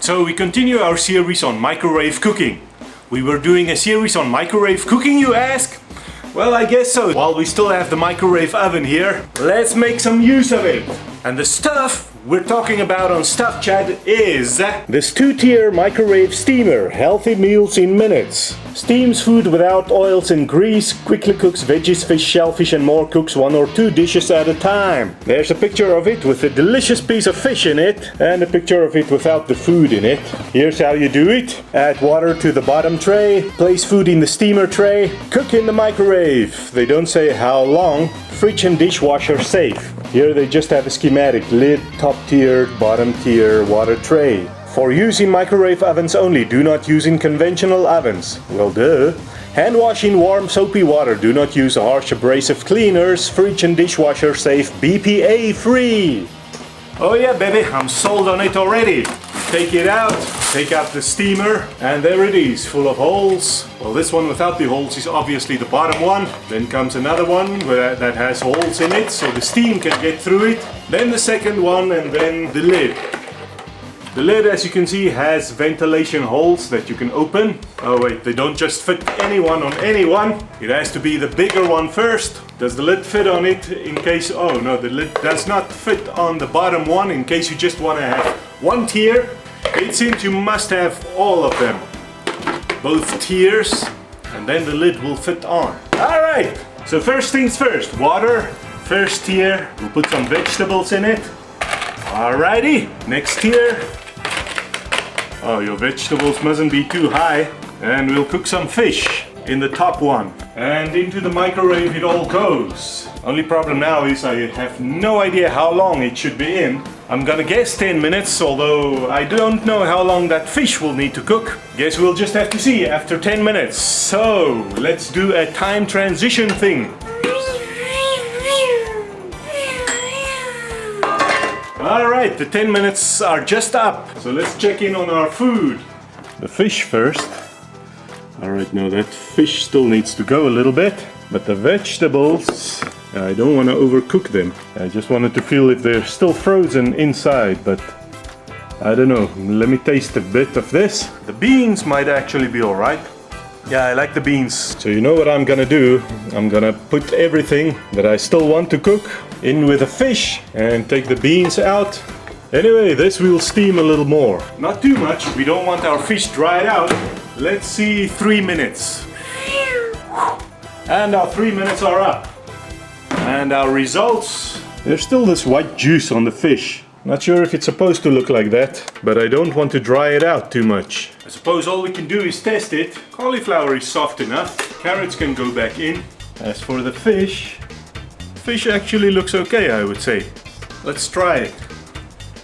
So we continue our series on microwave cooking. We were doing a series on microwave cooking, you ask? Well, I guess so. While we still have the microwave oven here, let's make some use of it. And the stuff we're talking about on Stuff Chat is this 2-tier microwave steamer. Healthy meals in minutes. Steams food without oils and grease. Quickly cooks veggies, fish, shellfish and more. Cooks 1 or 2 dishes at a time. There's a picture of it with a delicious piece of fish in it. And a picture of it without the food in it. Here's how you do it. Add water to the bottom tray. Place food in the steamer tray. Cook in the microwave. They don't say how long. Fridge and dishwasher safe. Here they just have a schematic. Lid, top tier, bottom tier, water tray. For use in microwave ovens only. Do not use in conventional ovens. Well, duh. Hand wash in warm soapy water. Do not use harsh abrasive cleaners. Fridge and dishwasher safe. BPA free. Oh yeah, baby, I'm sold on it already. Take it out, take out the steamer, and there it is, full of holes. Well, this one without the holes is obviously the bottom one. Then comes another one that has holes in it, so the steam can get through it. Then the second one, and then the lid. The lid, as you can see, has ventilation holes that you can open. Oh wait, they don't just fit anyone on anyone. It has to be the bigger one first. Does the lid fit on it in case... Oh no, the lid does not fit on the bottom one in case you just want to have one tier. It seems you must have all of them. Both tiers, and then the lid will fit on. Alright, so first things first. Water, first tier. We'll put some vegetables in it. Alrighty, next tier. Oh, your vegetables mustn't be too high. And we'll cook some fish in the top one. And into the microwave it all goes. Only problem now is I have no idea how long it should be in. I'm gonna guess 10 minutes, although I don't know how long that fish will need to cook. Guess we'll just have to see after 10 minutes. So, let's do a time transition thing. Alright, the 10 minutes are just up. So let's check in on our food. The fish first. Alright, now that fish still needs to go a little bit. But the vegetables, I don't want to overcook them. I just wanted to feel if they're still frozen inside, but I don't know. Let me taste a bit of this. The beans might actually be alright. Yeah, I like the beans. So you know what I'm gonna do? I'm gonna put everything that I still want to cook in with the fish and take the beans out. Anyway, this will steam a little more. Not too much, we don't want our fish dried out. Let's see, 3 minutes. And our 3 minutes are up. And our results. There's still this white juice on the fish. Not sure if it's supposed to look like that, but I don't want to dry it out too much. I suppose all we can do is test it. Cauliflower is soft enough. Carrots can go back in. As for the fish actually looks okay, I would say. Let's try it.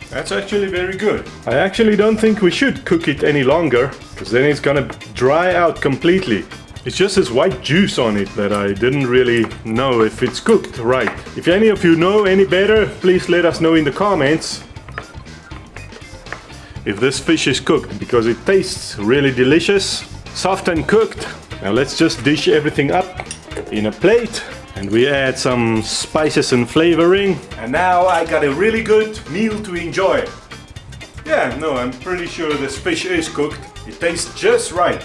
That's actually very good. I actually don't think we should cook it any longer, because then it's gonna dry out completely. It's just this white juice on it that I didn't really know if it's cooked right. If any of you know any better, please let us know in the comments if this fish is cooked, because it tastes really delicious, soft and cooked. Now let's just dish everything up in a plate and we add some spices and flavoring. And now I got a really good meal to enjoy. Yeah, no, I'm pretty sure this fish is cooked. It tastes just right.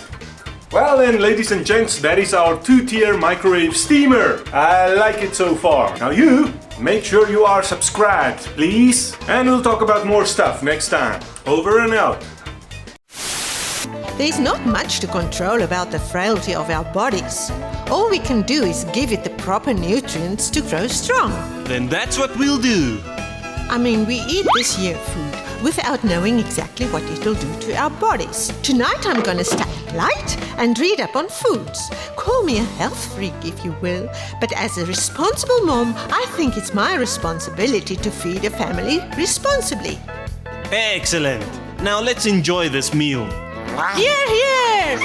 Well then, ladies and gents, that is our 2-tier microwave steamer. I like it so far. Now you, make sure you are subscribed, please. And we'll talk about more stuff next time. Over and out. There's not much to control about the frailty of our bodies. All we can do is give it the proper nutrients to grow strong. Then that's what we'll do. I mean, we eat this year food without knowing exactly what it'll do to our bodies. Tonight I'm gonna stay light and read up on foods. Call me a health freak if you will, but as a responsible mom, I think it's my responsibility to feed a family responsibly. Excellent. Now let's enjoy this meal. Here, here!